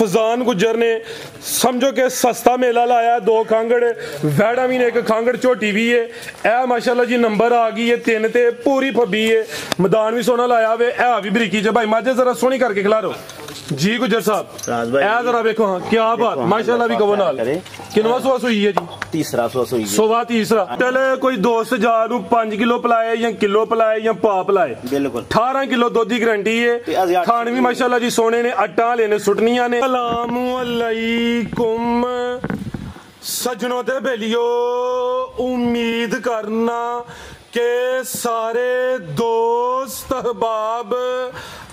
फजान गुजर ने समझो कि सस्ता मेला लाया। 2 खांगड़ वैड़ा भी ने, 1 खांगड़ झोटी भी है। ए माशाल्लाह जी नंबर आ गई है 3 ते पूरी फब्बी है। मैदान भी सोना लाया वे, है भी बरीकी च भाई। माजे जरा सोहनी करके खिला रो जी गुजर साहब। ए जरा देखो, हाँ क्या बात माशाल्लाह भी कहो नाल। किनवा सुआ सुई है जी? तीसरा सुआ सुई, सुबह तीसरा। चले कोई दोस्त जा 5 किलो पिलाए या किलो पिलाए या पा पिलाए, बिल्कुल 18 किलो दुध की गारंटी है। खान भी माशाल्लाह जी सोने ने, अट्टा लेने सुटनिया ने। अस्सलामु अलैकुम सजनों ते बेलियो, उम्मीद करना के सारे दोस्त अहबाब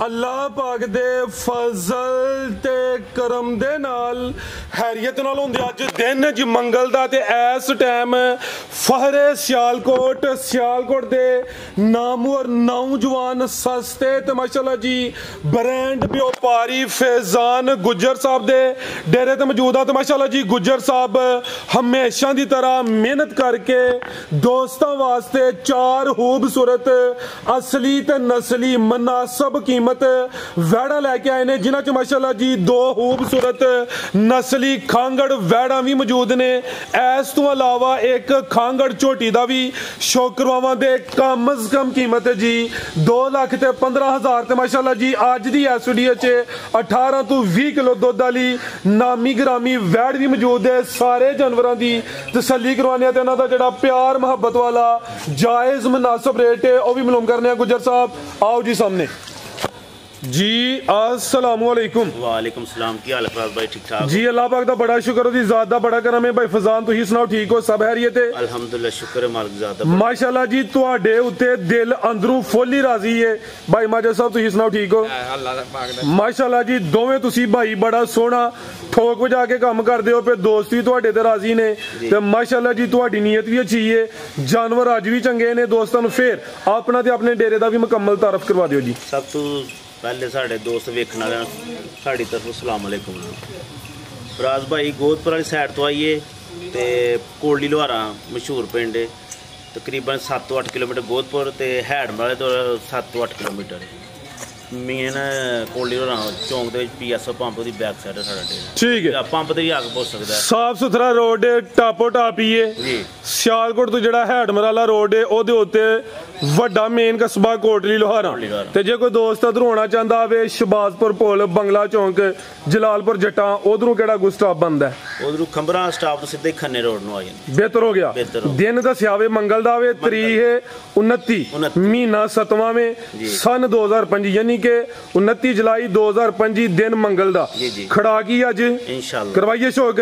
अल्लाह पाक दे फजल ते करम दे नाल हैरियत नाल होंदे। अज दिन ज मंगल दा ते इस टाइम फहरे सियालकोट दे नामवर नौजवान सस्ते ते माशाल्लाह जी ब्रांड व्यापारी फैजान गुजर साहब दे डेरे ते मौजूद आ। ते माशाल्लाह जी गुजर साहब हमेशा दी तरह मेहनत करके दोस्तां वास्ते 4 खूबसूरत असली ते नस्ली मुनासब कीमत वैड़ा लैके आए ने, जिन्हां च माशाल्लाह जी 2 खूबसूरत नस्ली खांगड़ वैड़ा भी मौजूद ने। इस तो अलावा 1 खांगड़ झोटी दा भी शौक करवावां दे कम अज कम कीमत है जी 2,15,000 ते माशाल्लाह जी अज दी एसडीए च 18 तो 20 किलो दुध वाली नामी ग्रामी वैड़ भी मौजूद है। सारे जानवरों की तसल्ली करवाने ते इन्हां दा जेहड़ा प्यार मुहब्बत वाला जायज मुनासिब रेट है वह भी मालूम करने। गुजर साहब आओ जी सामने जी। अस्सलाम वालेकुम। वालेकुम सलाम। की हाल है फराज भाई? ठीक ठाक जी, अल्लाह पाक दा बड़ा शुक्र, ओदी जात दा बड़ा करम है। भाई फजान तुसीं सुनाओ, ठीक हो? सब हैरियत है? अल्हम्दुलिल्लाह, शुक्र है मालिक ज़ात दा। माशाल्लाह जी तुहाडे उत्ते दिल अंदरों फुल ही राजी है। भाई माजा साहब तुसीं सुनाओ, ठीक हो? अल्लाह पाक दा माशाल्लाह जी दोवें तुसीं भाई बड़ा सोहना ठोक बजा के काम करदे हो पे, दोस्त भी तुहाडे ते राजी ने ते माशाल्लाह जी तुहाडी नीयत भी अच्छी है। जानवर अज भी चंगे ने। दोस्तां नूं फिर अपना ते अपने डेरे दा भी मुकम्मल तारफ करवा दिओ जी। सब तो पहले साढ़े दोस्त वेखने वाले साड़ी तरफ सलाम अलैकुम। फराज भाई गोदपुर वाली साइड तो आइए तो कोटली लोहारा मशहूर पिंड है, तकरीबन 7 तो 8 किलोमीटर गोदपुर ते हैड वाले तो 7 तो 8 किलोमीटर मेन कोटली लोहारा चौंक दे PSO पंप दी बैक साइड है साडा डेरा। ठीक है, पंप ते भी आके पहुंच सकदा है। साफ सुथरा रोड है, टापो टाप ही है जी। सियालकोट तो जेड़ा हैडमर वाला रोड है ओदे उत्ते वड्डा मेन कस्बा कोटली लोहारा ते जे कोई दोस्त उधर होना चाहता वे शबाजपुर पुल बंगला चौंक जलालपुर जट्टा उधरों केड़ा कोई स्टॉप बंद है? उधरों खंबरा स्टॉप तो सीधे खन्ने रोड नु आ जांदे। बेहतर हो गया। दिन दस्या वे मंगल दा वे, तरीक है 29 महीना 7वां में सन 2005 यानी के 29 जुलाई 2005 दिन मंगल दा खड़ा की अज इंशाल्लाह करवाइए शौक।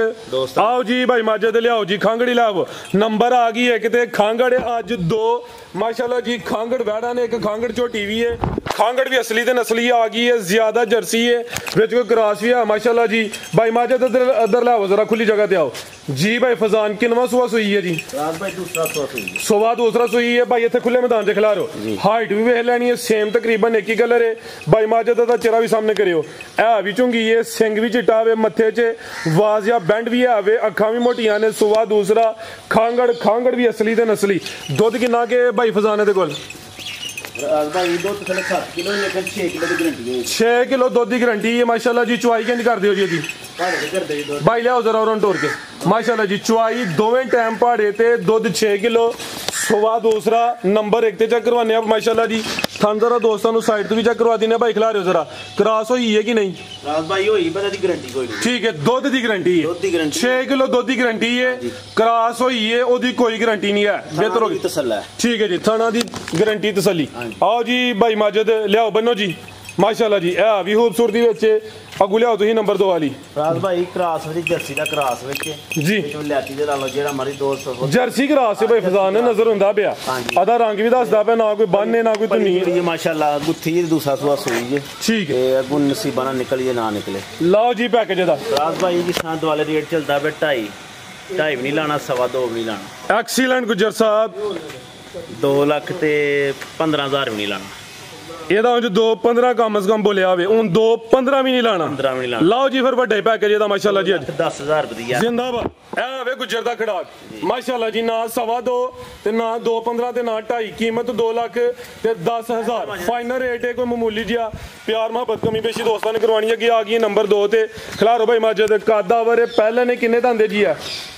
आओ जी भाई माजे ते लियाओ जी खांगड़ी लाओ। नंबर आ गई है किते खांगड़ अज 2 माशाल्लाह जी खांगड़ वैड़ा ने, 1 खांगड़ झोटी भी है। खांगड़ भी असली ते नस्ली आ गई है, ज्यादा जर्सी है, विच कोई क्रॉस भी है माशाल्लाह जी। भाई माजे ते इधर लाओ जरा खुली जगह ते आओ जी। भाई फजान किनवा सुआ सुई है जी? भाई दूसरा सुआ सुई है। सुबह दूसरा सुई है भाई। इत्थे खुले मैदान च खिला रहे हो, हाइट भी वेख लैनी है सेम तकरीबन एक ही कलर है। भाई माजे दा चेहरा भी सामने करियो, है भी झुंगी है, सिंग भी चिट्टा वे, मत्थे च वाजिया बैंड भी है वे, अखां भी मोटियां ने। सुबह दूसरा खांगड़ भी असली ते नस्ली। दुध किन्ना के भाई फजाने दे कोल? 6 किलो दुध की गारंटी है माशाल्लाह जी। चुवाई किंज कर दियो जी? भाई लियाओ जरा और टोर के माशाल्लाह जी। चुवाई दोवें टाइम पहाड़े ते दुध 6 किलो। सुबह दूसरा नंबर 1 ते चेक करवाने आप माशाल्लाह जी। थान जरा दोस्तों नु साइड तो भी चेक करवा देने भाई। खिला रहे हो जरा क्रॉस होई है कि नहीं? भाई होई पर दी गारंटी कोई नहीं। ठीक है, दुध दी गारंटी है, 6 किलो दुध की गारंटी है। क्रॉस होई है ओदी कोई गारंटी नहीं है। बेहतर होगी तसल्ला। ठीक है जी, थाना दी गारंटी तसल्ली। आओ जी भाई माजिद लियाओ बनो जी माशाल्लाह जी। है भी खूबसूरती विच अगू लियाओ तुसीं नंबर 2 वाली। फराज भाई क्रॉस विच जर्सी दा क्रॉस विच जी लैती दे ला लो जेड़ा मरी दोस्त जर्सी क्रॉस भाई फजान ने नजर हुंदा पिया। आदा रंग भी दसदा पिया, ना कोई बन्ने ना कोई धुनी है माशाल्लाह। गुत्थी जी दूसरा सुआ सुई है। ठीक है, अगू नसीबा ना निकल ना निकले। लाओ जी पैकेज दा। फराज भाई जिस तरह दुआले रेट चलदा पे 2.5 भी नहीं लाना, 2.25 भी नहीं लाना। एक्सीलेंट गुजर साहब। 2 लाख ते 15,000 भी नहीं लाना। ਇਹਦਾ ਉਂਝ 2-15 ਕਮ ਸੇ ਕਮ ਬੋਲਿਆ ਹੋਵੇ ਹੁਣ 2-15 ਵੀ ਨਹੀਂ ਲਾਣਾ 15 ਵੀ ਨਹੀਂ ਲਾਣਾ। ਲਾਓ ਜੀ ਫਿਰ ਵੱਡੇ ਪੈਕੇਜ ਇਹਦਾ ਮਾਸ਼ਾਅੱਲਾ ਜੀ ਅੱਜ 10000 ਰੁਪਏ ਦੀ ਆ ਜ਼ਿੰਦਾਬਾਦ। ਇਹ ਵੇ ਗੁੱਜਰ ਦਾ ਖੜਾਕ ਮਾਸ਼ਾਅੱਲਾ ਜੀ, ਨਾ 2.25 ਤੇ ਨਾ 2.15 ਤੇ ਨਾ 2.5, ਕੀਮਤ 2 ਲੱਖ ਤੇ 10,000 ਫਾਈਨਲ ਰੇਟ ਹੈ। ਕੋਈ ਮਾਮੂਲੀ ਜਿਹਾ ਪਿਆਰ ਮੁਹੱਬਤ ਕਮੀ ਪੇਸ਼ੀ ਦੋਸਤਾਂ ਨੇ ਕਰਵਾਣੀ ਅੱਗੇ ਆ ਗਈ ਨੰਬਰ 2 ਤੇ ਖਿਲਾਰੋ ਭਾਈ ਮਾਜਦ ਕਾਦਾਵਰ ਪਹਿਲੇ ਨੇ ਕਿੰਨੇ ਦੰਦੇ ਜੀ ਆ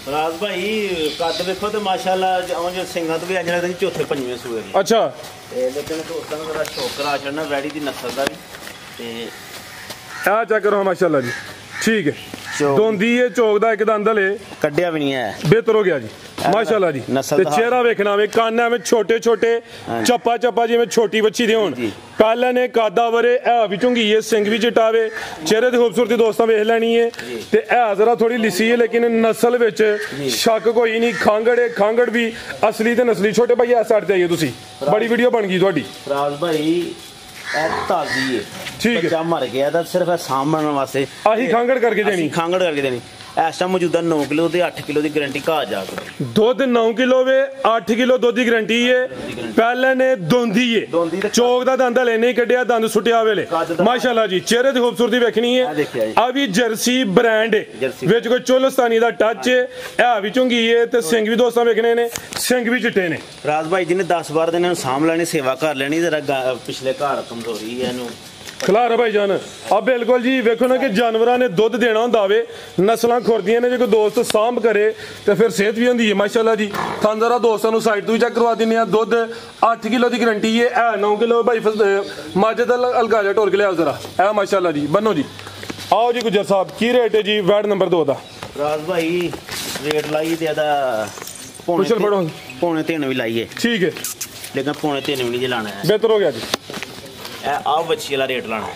ਰਾਜ ਭਾਈ ਕੱਦ ਵੇਖੋ ਤੇ ਮਾਸ਼ਾਅੱਲਾ ਉਂਝ ਸਿੰਘਾਂ ਤੋਂ ਵੀ ਅੱਜ ਲੱਗਦਾ ਜੀ ਚੌਥੇ ਪੰਜਵੇਂ ਸੂਏ ਦੀ। ਅੱਛਾ ਤੇ ਲੇਕਿਨ ਦੋਸਤਾਂ ਨੂੰ ਥੋੜਾ ਸ਼ੌਕ ਕਰਾ ਛੱਡਣਾ ਵੈੜੀ ਦੀ ਨਸਲ ਦਾ ਵੀ ਤੇ ਆ ਚੈੱਕ ਕਰੋ ਮਾਸ਼ਾਅੱਲਾ ਜੀ, ਠੀਕ ਹੈ। ਦੋਂਦੀ ਇਹ ਚੌਕ ਦਾ ਇੱਕ ਦੰਦ ਹਲੇ ਕੱਢਿਆ ਵੀ ਨਹੀਂ ਹੈ, ਬਿਹਤਰ ਹੋ ਗਿਆ ਜੀ ਮਾਸ਼ਾਅੱਲਾ ਜੀ। ਤੇ ਚਿਹਰਾ ਵੇਖਣਾ ਵੇ, ਕੰਨ ਐਵੇਂ ਛੋਟੇ ਛੋਟੇ ਚੱਪਾ ਚੱਪਾ ਜਿਵੇਂ ਛੋਟੀ ਬੱਚੀ ਦੇ ਹੋਣ। ਪਹਿਲਾਂ ਨੇ ਕਾਦਾਵਰੇ ਇਹ ਵੀ ਝੁੰਗੀ ਹੈ, ਸਿੰਘ ਵੀ ਚਟਾਵੇ, ਚਿਹਰੇ ਦੀ ਖੂਬਸੂਰਤੀ ਦੋਸਤਾਂ ਵੇਖ ਲੈਣੀ ਹੈ। ਤੇ ਇਹ ਜ਼ਰਾ ਥੋੜੀ ਲਿੱਸੀ ਹੈ ਲੇਕਿਨ ਨਸਲ ਵਿੱਚ ਸ਼ੱਕ ਕੋਈ ਨਹੀਂ। ਖਾਂਗੜ ਵੀ ਅਸਲੀ ਤੇ ਨਸਲੀ। ਛੋਟੇ ਭਾਈ ਇਸ ਸਾਈਡ ਤੇ ਆਈਏ ਤੁਸੀਂ, ਬੜੀ ਵੀਡੀਓ ਬਣ ਗਈ ਤੁਹਾਡੀ। ਰਾਜ ਭਾਈ ਇਹ ਤਾਜ਼ੀ ਹੈ, ਠੀਕ ਹੈ, ਬੱਚਾ ਮਰ ਗਿਆ ਤਾਂ ਸਿਰਫ ਸਾਂਭਣ ਵਾਸਤੇ ਆਹੀ ਖਾਂਗੜ ਕਰਕੇ ਦੇਣੀ। ਖਾਂਗੜ ਕਰਕੇ ਦੇਣੀ। ਇਸ ਟਾਈਮ ਮੌਜੂਦਾ 9 ਕਿਲੋ ਤੇ 8 ਕਿਲੋ ਦੀ ਗਾਰੰਟੀ ਘਾ ਜਾ ਕੇ ਦੁੱਧ 9 ਕਿਲੋ ਵੇ 8 ਕਿਲੋ ਦੁੱਧ ਦੀ ਗਾਰੰਟੀ ਹੈ। ਪਹਿਲੇ ਨੇ ਦੋਂਦੀ ਹੈ, ਚੌਕ ਦਾ ਦੰਦ ਹਲੇ ਨਹੀਂ ਕੱਢਿਆ, ਦੰਦ ਸੁੱਟਿਆ ਵੇਲੇ ਮਾਸ਼ਾਅੱਲਾ ਜੀ। ਚਿਹਰੇ ਦੀ ਖੂਬਸੂਰਤੀ ਵੇਖਣੀ ਹੈ। ਆ ਵੀ ਜਰਸੀ ਬ੍ਰਾਂਡ ਹੈ, ਵਿੱਚ ਕੋਈ ਚੋਲਸਤਾਨੀ ਦਾ ਟੱਚ ਹੈ। ਇਹ ਵੀ ਝੁੰਗੀ ਹੈ ਤੇ ਸਿੰਘ ਵੀ ਦੋਸਤਾਂ ਵੇਖਣੇ ਨੇ, ਸਿੰਘ ਵੀ ਚਿੱਟੇ ਨੇ। ਰਾਜ ਭਾਈ ਜੀ ਨੇ 10-12 ਦਿਨ ਸਾਂਭ ਲੈਣੀ, ਸੇਵਾ ਕਰ ਲੈਣੀ। ਜਰਾ ਪਿਛਲੇ ਘਰ ਕਮਜ਼ੋਰੀ ਹੈ ਇਹਨੂੰ ਖਿਲਾਰ ਭਾਈ ਜਾਨ ਆ ਬਿਲਕੁਲ ਜੀ। ਵੇਖੋ ਨਾ ਕਿ ਜਾਨਵਰਾਂ ਨੇ ਦੁੱਧ ਦੇਣਾ ਹੁੰਦਾ ਵੇ, ਨਸਲਾਂ ਖੁਰਦੀਆਂ ਨੇ। ਜੇ ਕੋਈ ਦੋਸਤ ਸਾਂਭ ਕਰੇ ਤੇ ਫਿਰ ਸਿਹਤ ਵੀ ਹੁੰਦੀ ਹੈ ਮਾਸ਼ਾਅੱਲਾ ਜੀ। ਤੁਹਾਨੂੰ ਜ਼ਰਾ ਦੋਸਤਾਂ ਨੂੰ ਸਾਈਡ ਤੋਂ ਵੀ ਚੈੱਕ ਕਰਵਾ ਦਿੰਦੇ ਆ। ਦੁੱਧ 8 ਕਿਲੋ ਦੀ ਗਾਰੰਟੀ ਹੈ। ਇਹ 9 ਕਿਲੋ ਭਾਈ ਮਾਝੇ ਦਾ ਹਲਕਾ ਜਿਹਾ ਢੋਲ ਕੇ ਲਿਆਓ ਜ਼ਰਾ। ਇਹ ਮਾਸ਼ਾਅੱਲਾ ਜੀ ਬੰਨੋ ਜੀ। ਆਓ ਜੀ ਗੁੱਜਰ ਸਾਹਿਬ, ਕੀ ਰੇਟ ਹੈ ਜੀ ਵੈਡ ਨੰਬਰ 2 ਦਾ? ਰਾਜ ਭਾਈ ਰੇਟ ਲਾਈ ਤੇ ਇਹਦਾ ਪੌਣੇ 3 ਵੀ ਲਾਈਏ, ਠੀਕ ਹੈ, ਲੇਕਿਨ ਪੌਣੇ 3 ਵੀ ਨਹੀਂ ਜੇ ਲਾਣਾ ਹੈ। ਬਿਹਤਰ ਹੋ ਗਿਆ ਜੀ। ਆਪ ਬੱਚੀ ਵਾਲਾ ਰੇਟ ਲਾਣਾ,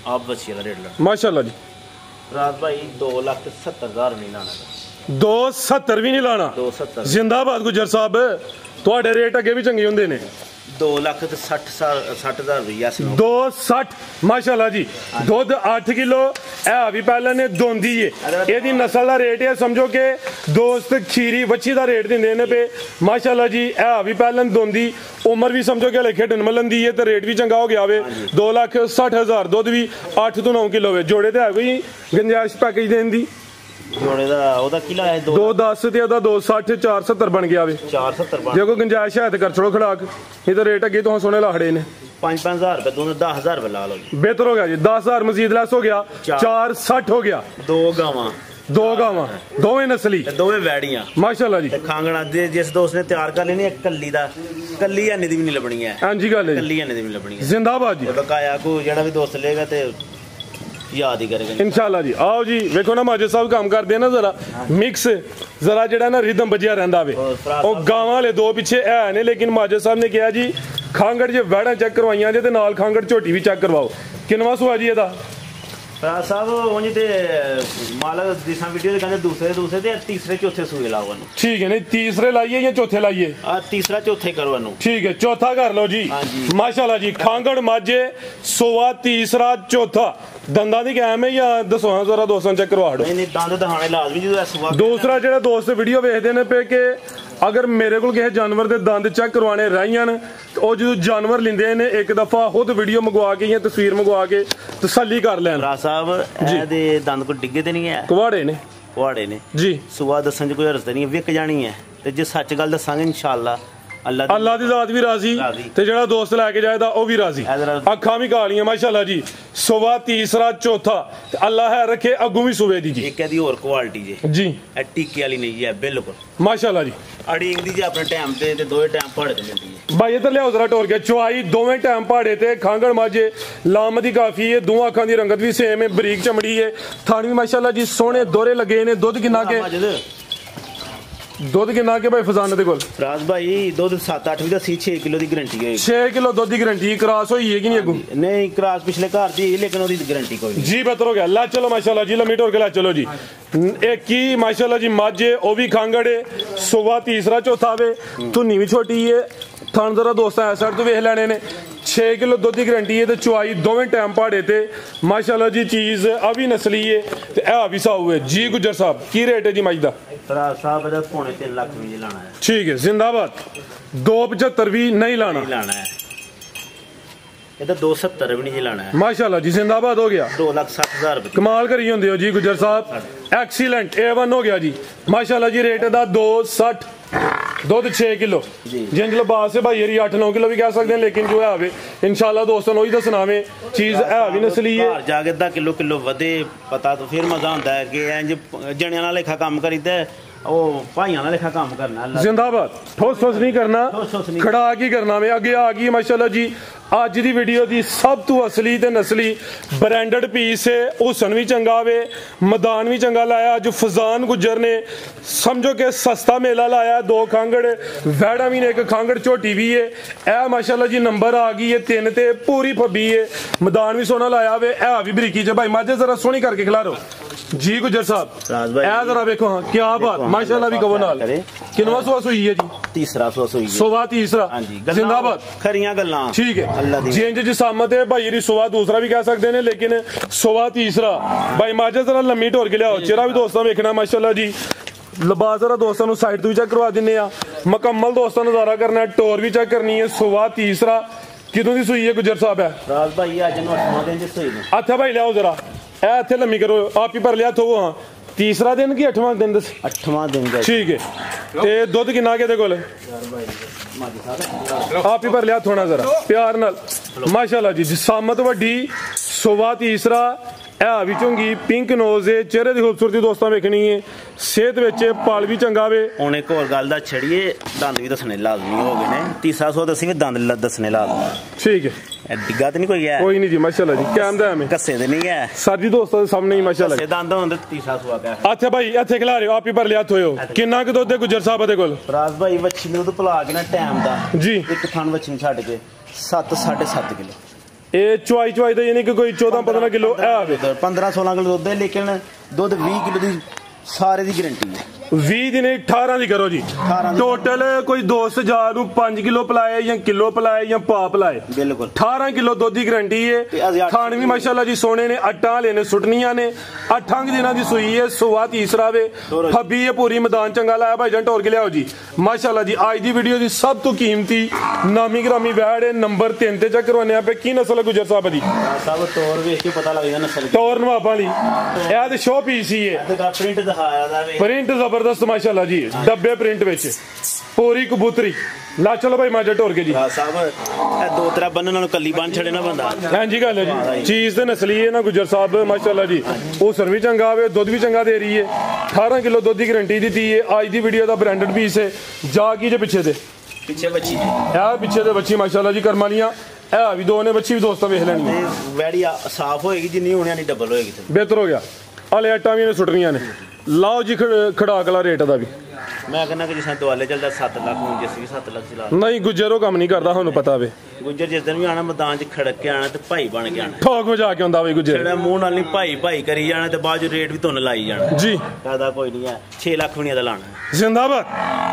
ਆਪ ਬੱਚੀ ਵਾਲਾ ਰੇਟ ਲਾਣਾ ਮਾਸ਼ਾਅੱਲਾ ਜੀ। ਰਾਜ ਭਾਈ 2,70,000 ਨਹੀਂ ਲਾਣਾ, 270 ਵੀ ਨਹੀਂ ਲਾਣਾ। 270 ਜ਼ਿੰਦਾਬਾਦ ਗੁੱਜਰ ਸਾਹਿਬ, ਤੁਹਾਡੇ ਰੇਟ ਅੱਗੇ ਵੀ ਚੰਗੇ ਹੁੰਦੇ ਨੇ। 2,60,000 ਰੁਪਇਆ 260 ਮਾਸ਼ਾਅੱਲਾ ਜੀ। ਦੁੱਧ 8 ਕਿਲੋ। ਇਹ ਵੀ ਪਹਿਲਾਂ ਨੇ ਦੋਂਦੀ ਏ, ਇਹਦੀ ਨਸਲ ਦਾ ਰੇਟ ਹੈ। ਸਮਝੋ ਕਿ ਦੋਸਤ ਖੀਰੀ ਵੱਛੀ ਦਾ ਰੇਟ ਦਿੰਦੇ ਨੇ ਪਏ ਮਾਸ਼ਾਅੱਲਾ ਜੀ। ਇਹ ਵੀ ਪਹਿਲਾਂ ਦੋਂਦੀ, ਉਮਰ ਵੀ ਸਮਝੋ ਕਿ ਹਲੇ ਖੇਡਣ ਮਲਣ ਦੀ ਹੈ ਤੇ ਰੇਟ ਵੀ ਚੰਗਾ ਹੋ ਗਿਆ ਵੇ। 2,60,000 ਦੁੱਧ ਵੀ 8 ਤੋਂ 9 ਕਿਲੋ ਵੇ। ਜੋੜੇ ਤੇ ਹੈ ਕੋਈ ਗੁੰਜਾਇਸ਼ ਪੈਕੇਜ ਦੇਣ ਦੀ? ਜੋੜੇ ਦਾ ਉਹਦਾ ਕੀ ਲਾਇਆ? 210 ਤੇ ਉਹਦਾ 260 470 ਬਣ ਗਿਆ ਵੇ। 470 ਬਣ। ਜੇ ਕੋਈ ਗੁੰਜਾਇਸ਼ ਹੈ ਤੇ ਕਰ ਛੜੋ ਖੜਾਕ, ਇਹ ਤਾਂ ਰੇਟ ਅੱਗੇ ਤੋਂ ਸੋਹਣੇ ਲਾਹੜੇ ਨੇ। 5-5,000 ਰੁਪਏ ਦੋਨੋਂ 10,000 ਰੁਪਏ ਲਾ ਲਓ ਜੀ। ਬਿਹਤਰ ਹੋ ਗਿਆ ਜੀ। 10,000 ਮਜ਼ੀਦ ਲੈਸ ਹੋ ਗਿਆ, 460 ਹੋ ਗਿਆ। 2 ਗਾਵਾਂ, 2 ਗਾਵਾਂ, ਦੋਵੇਂ ਨਸਲੀ, ਦੋਵੇਂ ਵੈੜੀਆਂ ਮਾਸ਼ਾਅੱਲਾ ਜੀ। ਖਾਂਗਣਾ ਦੇ ਜਿਸ ਦੋਸਤ ਨੇ ਤਿਆਰ ਕਰ ਲੈਣੀ ਕੱਲੀ ਦਾ, ਕੱਲੀ ਐਨੇ ਦੀ ਵੀ ਨਹੀਂ ਲੱਭਣੀ ਹੈ। ਹਾਂਜੀ ਗੱਲ ਹੈ, ਕੱਲੀ ਐਨੇ ਦੀ ਵੀ ਨਹੀਂ ਲੱਭਣੀ ਹੈ। ਜ਼ਿੰਦਾਬਾਦ ਜੀ। ਬਕਾਇਆ ਕੋ ਜਿਹੜਾ ਵੀ ਦੋਸਤ ਲੇਗਾ ਤੇ ਯਾਦ ਹੀ ਕਰੇਗਾ ਇਨਸ਼ਾਅੱਲਾ ਜੀ। ਆਓ ਜੀ ਵੇਖੋ ਨਾ ਮਾਜਦ ਸਾਹਿਬ ਕੰਮ ਕਰਦੇ ਨਾ ਜ਼ਰਾ ਮਿਕਸ, ਜ਼ਰਾ ਜਿਹੜਾ ਨਾ ਰਿਦਮ ਵੱਜਿਆ ਰਹਿੰਦਾ ਵੇ। ਉਹ ਗਾਵਾਂ ਵਾਲੇ 2 ਪਿੱਛੇ ਐ ਨੇ, ਲੇਕਿਨ ਮਾਜਦ ਸਾਹਿਬ ਨੇ ਕਿਹਾ ਜੀ ਖਾਂਗੜ ਜੇ ਵੈੜਾਂ ਚੈੱਕ ਕਰਵਾਈਆਂ ਜੇ ਤੇ ਨਾਲ ਖਾਂਗੜ ਝੋਟੀ ਵੀ ਚੈੱਕ ਕਰਵਾਓ। ਕਿੰਨਵਾਂ ਸੂਆ ਜੀ ਇਹਦਾ? ਰਾਜ ਸਾਹਿਬ ਉਂਝ ਤੇ ਮਾਲਕ ਦਿਸਾਂ ਵੀਡੀਓ ਦੇ ਕਹਿੰਦੇ ਦੂਸਰੇ ਤੇ ਤੀਸਰੇ ਚੌਥੇ ਸੂਏ ਲਾਓ ਇਹਨੂੰ। ਠੀਕ ਹੈ, ਨਹੀਂ ਤੀਸਰੇ ਲਾਈਏ ਜਾਂ ਚੌਥੇ ਲਾਈਏ? ਤੀਸਰਾ ਚੌਥੇ ਕਰੋ ਇਹਨੂੰ। ਠੀਕ ਹੈ, ਚੌਥਾ ਕਰ ਲਓ ਜੀ। ਮਾਸ਼ਾਅੱਲਾ ਜੀ। ਖਾਂਗੜ ਮਾਝੇ ਸੂਆ ਤੀਸਰਾ ਚੌਥਾ। ਦੰਦਾਂ ਦੀ ਕਾਇਮ ਹੈ ਜਾਂ ਦਸਵਾਂ ਜ਼ਰਾ ਦੋਸਤਾਂ ਚੈੱਕ ਕਰਵਾ ਦਿਓ। ਨਹੀਂ ਦੰਦ ਦਹਾਣੇ ਲਾਜ਼ਮੀ ਜਦੋਂ ਸੂਆ। ਦੂਸਰਾ ਜਿਹੜਾ ਦੋਸਤ ਵੀਡੀਓ ਵੇਖਦੇ ਨੇ ਪਏ ਕਿ ਅਗਰ ਮੇਰੇ ਕੋਲ ਕਿਸੇ ਜਾਨਵਰ ਦੇ ਦੰਦ ਚੈੱਕ ਕਰਵਾਣੇ ਰਹੀਆਂ ਨੇ, ਉਹ ਜਦੋਂ ਜਾਨਵਰ ਲਿੰਦੇ ਨੇ ਇੱਕ ਦਫਾ ਖੁਦ ਵੀਡੀਓ ਮੰਗਵਾ ਕੇ ਜਾਂ ਤਸਵੀਰ ਮੰਗਵਾ ਕੇ ਤਸੱਲੀ ਕਰ ਲੈਣ। ਰਾਜ ਸਾਹਿਬ ਇਹਦੇ ਦੰਦ ਕੋਈ ਡਿੱਗੇ ਤੇ ਨਹੀਂ ਹੈ, ਕੁਹਾੜੇ ਨੇ। ਕੁਹਾੜੇ ਨੇ ਜੀ। ਸੂਆ ਦੱਸਣ ਚ ਕੋਈ ਹਰਜ਼ ਨਹੀਂ, ਵਿਕ ਜਾਣੀ ਹੈ। ਤੇ ਜੇ ਸੱਚ ਗੱਲ ਦੱਸਾਂਗੇ ਇਨਸ਼ਾਅੱਲਾ ਅੱਲਾ ਦੀ ਜ਼ਾਤ ਵੀ ਰਾਜ਼ੀ ਤੇ ਜਿਹੜਾ ਦੋਸਤ ਲੈ ਕੇ ਜਾਏਦਾ ਉਹ ਵੀ ਰਾਜ਼ੀ। ਅੱਖਾਂ ਵੀ ਕਾਲੀਆਂ ਮਾਸ਼ਾਅੱਲਾ ਜੀ। ਸੂਆ ਤੀਸਰਾ ਚੌਥਾ ਤੇ ਅੱਲਾ ਹੈ ਰੱਖੇ ਅੱਗੋਂ ਵੀ ਸੂਵੇ ਦੀ ਜੀ। ਇੱਕ ਇਹਦੀ ਹੋਰ ਕੁਆਲਿਟੀ ਜੀ, ਇਹ ਟੀਕੇ ਵਾਲੀ ਨਹੀਂ ਹੈ ਬਿਲਕੁਲ ਮਾਸ਼ਾਅੱਲਾ ਜੀ। ਅੜੀਂਗ ਦੀ ਜੀ ਆਪਣੇ ਟਾਈਮ ਤੇ ਦੋਵੇਂ ਟਾਈਮ ਪਹਾੜੇ ਤੇ ਮਿਲਦੀ ਹੈ। ਭਾਈ ਇੱਧਰ ਲਿਆਓ ਜ਼ਰਾ ਟੋਰ ਕੇ। ਚੁਆਈ ਦੋਵੇਂ ਟਾਈਮ ਪਹਾੜੇ ਤੇ। ਖਾਂਗੜ ਮਾਝੇ ਲਾਮਦੀ ਕਾਫੀ ਹੈ। ਦੋਵਾਂ ਅੱਖਾਂ ਦੀ ਰੰਗਤ ਵੀ ਸੇਮ ਹੈ, ਬਰੀਕ ਚਮੜੀ ਹੈ। ਥਾਣੀ ਵੀ ਮਾਸ਼ਾਅੱਲਾ ਜੀ ਸੋਹਣੇ ਦੋਰੇ ਲੱਗੇ ਨੇ। ਦੁੱਧ ਕਿੰਨਾ ਕੇ ਭਾਈ ਫਜ਼ਾਨ ਦੇ ਕੋਲ? ਰਾਜ ਭਾਈ ਦੁੱਧ 7-8 ਵੀ ਦਾ ਸੀ। 6 ਕਿਲੋ ਦੀ ਗਾਰੰਟੀ ਹੈ। 6 ਕਿਲੋ ਦੁੱਧ ਦੀ ਗਾਰੰਟੀ। ਕ੍ਰਾਸ ਹੋਈ ਹੈ ਕਿ ਨਹੀਂ ਅੱਗੋਂ? ਨਹੀਂ ਕ੍ਰਾਸ ਪਿਛਲੇ ਘਰ ਦੀ, ਲੇਕਿਨ ਉਹਦੀ ਗਾਰੰਟੀ ਕੋਈ ਨਹੀਂ ਜੀ। ਬਿਹਤਰ ਹੋ ਗਿਆ। ਲੈ ਚਲੋ ਮਾਸ਼ਾਅੱਲਾ ਜੀ, ਲੰਮੀ ਢੋਰ ਕੇ ਲੈ ਚਲੋ ਜੀ। ਇਹ ਕੀ ਮਾਸ਼ਾਅੱਲਾ ਜੀ ਮਾਝੇ, ਉਹ ਵੀ ਖਾਂਗੜ ਹੈ। ਸੂਆ ਤੀਸਰਾ ਚੌਥਾ ਵੇ। ਧੁੰਨੀ ਵੀ ਛੋਟੀ ਹੈ। ਥਣ ਜ਼ਰਾ ਦੋਸਤਾਂ ਇਸ ਸਾਈਡ ਤੋਂ ਵੇਖ ਲੈਣੇ ਨੇ। 6 ਕਿਲੋ ਦੁੱਧ ਦੀ ਗਾਰੰਟੀ ਹੈ ਤੇ ਚੁਆਈ ਦੋਵੇਂ ਟਾਈਮ ਪਹਾੜੇ ਤੇ ਮਾਸ਼ਾਅੱਲਾ ਜੀ। ਚੀਜ਼ ਆ ਵੀ ਨਸਲੀ ਹੈ ਤੇ ਇਹ ਵੀ ਸਾਊ ਹੈ ਜੀ। ਗੁੱਜਰ ਸਾਹਿਬ ਕੀ ਰੇਟ ਹੈ ਜੀ ਮੱਝ ਦਾ? ਸਾਹਿਬ ਇਹਦਾ ਪੌਣੇ 3 ਲੱਖ ਵੀ ਲਾਣਾ ਹੈ। ਠੀਕ ਹੈ, ਜ਼ਿੰਦਾਬਾਦ। 275 ਵੀ ਨਹੀਂ ਲਾਣਾ ਹੈ। ਇਹਦਾ 270 ਵੀ ਨਹੀਂ ਜੀ ਲਾਣਾ ਹੈ। माशाल्लाह जी जिंदाबाद हो गया। 2,60,000 रुपए कमाल करी होंदे हो जी गुजर साहब, एक्सीलेंट A1 हो गया जी माशाल्लाह जी। रेट दा 260, दुध 6 किलो जिंज लिबास है भाई 8-9 किलो भी कह सकते हैं, लेकिन जो है इंशाल्लाह दोस्तों वही दसना वे चीज है भी नस्ली है। घर जाके 10 किलो वधे पता तो फिर मजा आता है कि इंज जणियां नाल लेखा काम करीदा भाइयों का लेखा काम करना। जिंदाबाद, ठोस ठोस नहीं करना, खड़ा की करना। में अगे आ गई माशाल्लाह जी अज दी वीडियो दी सब तो असली ते नस्ली ब्रांडेड पीस है। हुसन भी चंगा वे, मैदान भी चंगा लाया। अज फजान गुजर ने समझो कि सस्ता मेला लाया। 2 खांगड़ वैड़ा भी ने, 1 खांगड़ झोटी भी है। ए माशाल्लाह जी नंबर आ गई है 3 ते पूरी फब्बी है। मैदान भी सोना लाया वे, है भी बरीकी च। भाई माजे जरा सोहनी करके खिलारो जी गुजर साहब। ए जरा देखो, हाँ क्या बात माशाल्लाह भी कहो नाल। किनवा सुआ सुई है जी? तीसरा सुआ सुई है। सुआ तीसरा, जिंदाबाद। खरियां गल्लां ठीक है। जिंज जिसामत है भाई री सुआ दूसरा भी कह सकते हैं, लेकिन सुआ तीसरा। भाई माजे जरा लम्मी ढोर के लियाओ। चेहरा भी दोस्तों वेखना माशाल्लाह जी। लिबास जरा दोस्तों साइड तो भी चेक करवा दिने, मुकम्मल दोस्तों नजारा करना है। टोर भी चेक करनी है। सुआ तीसरा कितों की सुई है गुजर साहब? है राज भाई अज 8वां दिन दी सुई ने। अच्छा भाई लियाओ जरा ए इत्थे लम्मी करो, आप ही भर लिया थो। हाँ तीसरा दिन की 8वां दिन? 8वां दिन। ठीक है। ते दुध किन्ना के कोल? आप ही भर लिया थोड़ा जरा प्यार नाल माशाल्लाह जी। जिसामत वड्डी, सुबह तीसरा, है भी चंगी, पिंक नोज है। चेहरे की खूबसूरती दोस्तों वेखनी है। सेहत विच पाल भी चंगा वे। हुण एक होर गल दा छड़िए, दंद भी दसने लाजमी हो गए ने। तीसरा सौ दसी भी दंद दसने लाजमी। ठीक है। डिग्गा तो नहीं कोई है? कोई नहीं जी माशाल्लाह जी। कैम दा हमें कस्से दे नहीं है सर जी दोस्तों सामने ही माशाल्लाह कस्से दंद होंदे। तीसरा सुआ का अच्छा भाई इत्थे खिला रहे हो, आप ही भर लिया थोयो। किन्ना क दुध है गुजर साहब दे कोल? राज भाई वच्छी ने दुध पिला के ना टाइम दा जी, एक थान वच्छी छड्ड के 7-7.5 किलो ए चुआई तो यानी कि कोई 14-15 किलो है। 15-16 किलो दुध है, लेकिन दुध 20 किलो दी सारे दी गारंटी है। 20 दिन 18 दी करो जी। टोटल कोई दोस्त जार 5 किलो पिलाए या किलो पिलाए या पा पिलाए, बिल्कुल 18 किलो दुध की गारंटी है। थान भी माशाल्लाह जी सोने ने, अट्टा लेने सुटनियां ने। 8 दिनों की सुई है। सुआ तीसरा वे, फब्बी है पूरी। मैदान चंगा लाया भाई जान टोर के लियाओ जी माशाल्लाह जी। आज की वीडियो की सब तो कीमती नामी ग्रामी वैड़ है। नंबर 3 ते चेक करवाने पे की नस्ल है गुजर साहब दी? सब टोर वेख के पता लगेगा नस्ल। टोर नवाबा ली ए ते शो पीस ही है। प्रिंट दिखाया दा वे, प्रिंट जबरदस्त माशाल्लाह जी। डब्बे प्रिंट विच पूरी कबूतरी ला। चलो भाई माजा टोर के जी साहब। ए 2-3 बन्नन नाल कल्ली बन छड़े ना बंदा। हां जी गल है जी। चीज ते नस्ली है ना गुजर साहब माशाल्लाह जी। हुसन भी चंगा वे, दुध भी चंगा दे रही है। 18 किलो दुध की गारंटी दी है। आज दी वीडियो दा ब्रांडेड पीस है। जा की जे पीछे दे पीछे बच्ची यार, पीछे दे बच्ची माशाल्लाह जी। करमालियां है भी दो ने, बच्ची भी दोस्तों वेख लेनी है। वैड़ी साफ होएगी जिन्नी होनी नहीं डबल होएगी। बेहतर हो गया। हले अट्टा भी ने सुटनियां ने। लाओ जी खड़ाक ला रेट दा भी। मैं कहना कि जिस दुआले चलता 7 लाख हूं, जिस भी 7 लाख चला नहीं। गुजर कम नहीं करता, थानू पता वे। गुजर जिस दिन भी आना मैदान च खड़क के आना ते भाई बन के आना। ठोक बजा के आंदा वे गुजर। मुंह नाल नहीं भाई भाई करी जाना ते बाद रेट भी तुन लाई जाना जी। फायदा कोई नहीं है। 6 लाख भी नहीं दा लाना। जिंदाबाद।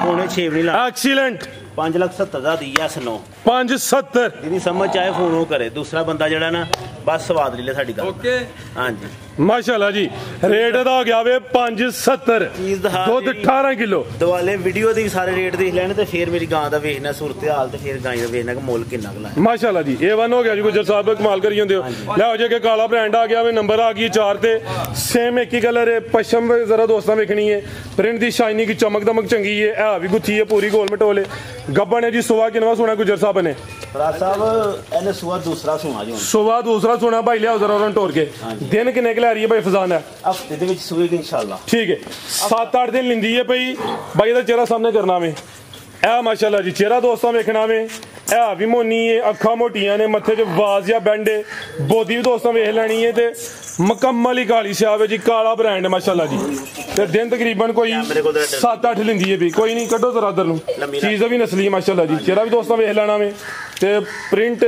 पौने 6 भी नहीं लाना। एक्सीलेंट। 5,70,000 दी यस नो 570 जिन्नी समझ आए फोन वो करे। दूसरा बंदा जड़ा ना बस स्वाद ले ले साडी गल। ओके हां जी माशाल्लाह जी। रेट दा हो गया वे 570। चीज दा दुध 18 किलो। दुआले वीडियो दी सारे रेट देख लेने ते फिर मेरी गां दा वेखना सूरत हाल ते फिर गां दा वेखना कि मोल किन्ना क लाया। माशाल्लाह जी। A1 हो गया जी गुजर साहब, कमाल करी होंदे हो। ले हो जे के काला ब्रांड आ गया वे। नंबर आ गई 4 ते सेम एक ही कलर है। पश्चिम जरा दोस्तां वेखनी है। प्रिंट दी शाइनिंग की चमक दमक चंगी है भी गुत्थी है पूरी गोल मटोले। गब्बन है जी। सुबह किनवा सोना गुजर साहब ने? राज साहब एने सुबह दूसरा सोना जी। सुबह दूसरा सोना भाई लिया जरा उन्होंने टोर के। दिन किन्ने के लै रही है भाई फजान है? हफ्ते दे विच सुएगी इंशाल्लाह। ठीक है। 7-8 दिन लिंदी है भाई। भाई दा चेहरा सामने करना में ए माशाल्लाह जी। चेहरा दोस्तों वेखना में है भी मोनी है। अखा मोटियां ने, मत्थे च वाज या बैंड है। बोधी भी दोस्तों वेख लैनी है ते मुकम्मल ही काली स्याब है जी। काला ब्रांड है माशाल्लाह जी। ते दिन तकरीबन कोई 7-8 लिंदी है भी। कोई नहीं कड्डो जरा इधर नूं। चीज भी नस्ली माशाल्लाह जी। चेहरा भी दोस्तों वेख लेना में ते प्रिंट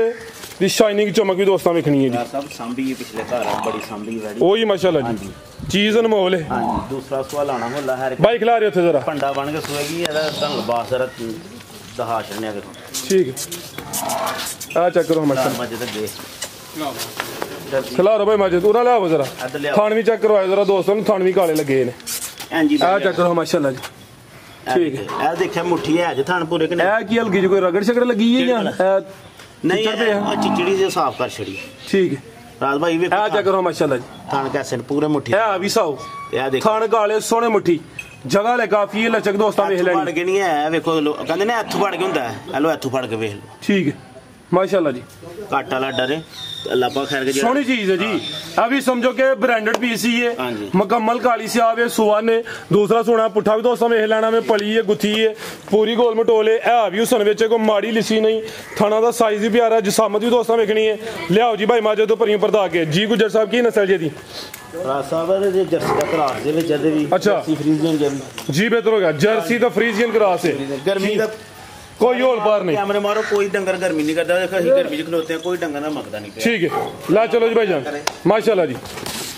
दी शाइनिंग चमक भी दोस्तों वेखनी है जी। सब सांभी पिछले घर बड़ी सांभी वैडी ओही माशाल्लाह जी। चीज अनमोल है। हां जी। दूसरा सवाल आना होला है भाई खिला रहे थे जरा पंडा बन के सोएगी। एदा तन लिबास जरा दहा छड़ने देखो। ठीक है। आ चेक करो माशाल्लाह। मजे ते देख खिला रो भाई माजे तू ना ले आओ जरा। थान भी चेक करवाओ जरा दोस्तों। थान भी काले लगे ने। हां जी। आ चेक करो माशाल्लाह जी। ठीक है। ए देखिए मुट्ठी है जे थान पूरे कने। ए की हल्की जी कोई रगड़ शकड़ लगी है या ਨਹੀਂ ਚਿਚੜੀ ਜੇ ਸਾਫ਼ ਕਰ ਛੜੀ ਠੀਕ ਹੈ ਰਾਜ ਭਾਈ ਵੇਖੋ ਆ ਚੈੱਕ ਕਰੋ ਮਾਸ਼ਾਅੱਲਾ ਜੀ ਥਣ ਕੈਸੇ ਪੂਰੇ ਮੁੱਠੀ ਇਹ ਵੀ ਸਾਓ ਇਹ ਦੇਖੋ ਥਣ ਕਾਲੇ ਸੋਹਣੇ ਮੁੱਠੀ ਜਗ੍ਹਾ ਲੈ ਕਾਫੀ ਹੈ ਲਚਕ ਦੋਸਤਾਂ ਵੇਖ ਲੈਣੀ ਫੜ ਕੇ ਨਹੀਂ ਹੈ ਵੇਖੋ ਕਹਿੰਦੇ ਨੇ ਹੱਥ ਫੜ ਕੇ ਹੁੰਦਾ ਹੈ ਲੋ ਹੱਥ ਫੜ ਕੇ ਵੇਖ ਲਓ ਠੀਕ ਹੈ माशाल्लाह जी ਘੱਟ ਵਾਲਾ ਡਰੇ अल्लाह पाक खैर के सोनी चीज है जी अभी समझो कि ब्रांडेड पीस ही है मुकम्मल काली से आवे सुवन है दूसरा सोना पुठा भी दोस्तों वेख लेना में पली है गुत्थी है पूरी गोल मटोले है भी उस विच कोई माड़ी लिसी नहीं थाना दा साइज भी प्यारा जिसामत भी दोस्तों वेखनी है लियाओ जी भाई माजे तो परियों परदा के जी गुजर साहब की नस्ल जी दी अच्छा जी बेहतर हो गया जर्सी दा फ्रीजियन क्रॉस है गर्मी दा कोई और पार नहीं कैमरे मारो कोई डंगर गर्मी नहीं करता देखो ਅਸੀਂ गर्मी च खलोते हैं कोई डंगर ना मकदा नहीं ठीक है ला चलो जी भाईजान माशाल्लाह जी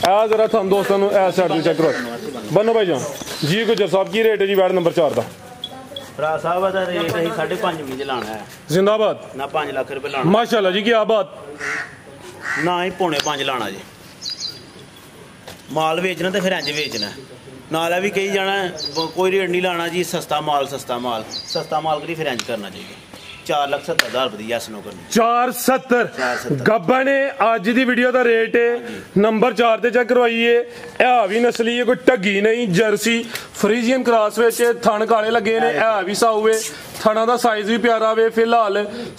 आ जरा थम दोस्तों नु ए साइड पे चेक करो बनो भाईजान जी गुजर साहब की रेट है जी वार्ड नंबर 4 दा भरा साहब दा रेट ਅਸੀਂ 5.5 में लाना है जिंदाबाद ना 5 लाख रुपए लाना माशाल्लाह जी क्या बात ना ही 4.5 लाना जी माल बेचना तो फिर इंज बेचना नाला भी कही जाना कोई रेट नहीं लाना जी सस्ता माल करी फिर इंज करना चाहिए 4,70,000 रुपये यस नो करनी 470 गब्बा ने अज दी वीडियो का रेट है नंबर 4 ते चेक करवाइए है भी नस्ली है कोई ढगी नहीं जर्सी फ्रीजियन क्रॉस विच थण काले लगे ने है भी साऊ है थणा दा साइज भी प्यारा वे फिलहाल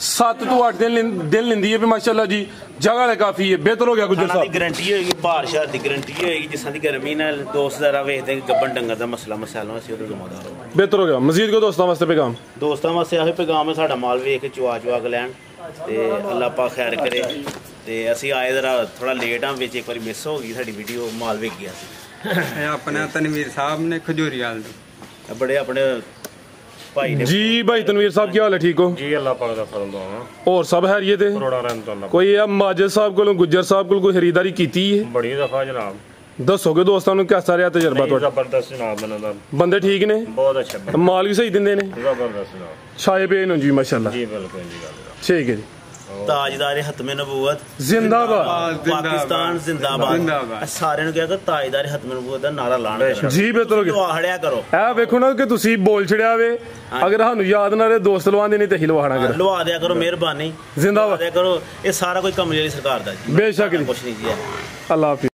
7 तो 8 दिन लिंदी है माशाल्लाह जी जगह है काफी है बेहतर हो गया गुजर साहब गारंटी होगी बाहर शहर की गारंटी होगी जिस दी गर्मी नाल दोस्त जरा वेखदे गब्बन डंगर दा मसला मसाला असीं ओहदे जिम्मेदार हो बेहतर हो गया मजीद को दोस्तों वास्ते पैगाम दोस्तों वास्ते आही पैगाम है साडा माल वेख के चुआ के लैन ते अल्लाह पाक खैर करे ते असीं आए जरा थोड़ा लेट हां विच एक बार मिस हो गई साडी वीडियो माल वेख गया सी अपना तनवीर साहब ने खजूरीवाल बड़े अपने भाई ने जी भाई तनवीर साहब क्या हाल है ठीक हो जी अल्लाह पाक दा फजल दुआ और सब हैरियत है करोड़ा रहमत अल्लाह कोई माजिद साहब को गुजर साहब को कोई खरीदारी कीती है बड़ी दफा जनाब दसोगे दोस्तों नु कैसा रहा तजर्बा तो जबरदस्त जनाब मेरा बंदे ठीक ने बहुत अच्छा माल भी सही दिंदे ने जबरदस्त जनाब छाए पे नो जी माशाल्लाह जी बिल्कुल जी गल ठीक है जी ताजदार हतमे नबूवत जिंदाबाद पाकिस्तान जिंदाबाद सारे नु क्या ताजदार हतमे नबूवत दा नारा लाना जी बेहतर हो गया हड़िया करो ए देखो ना कि तुसी बोल छड़िया वे अगर हानू याद ना रहे दोस्त लवांदे नहीं ते ही लवाना कर लवा दिया करो मेहरबानी जिंदाबाद करो ये सारा कोई कमजोरी सरकार दा जी बेशक कुछ नहीं जी अल्लाह हाफिज़।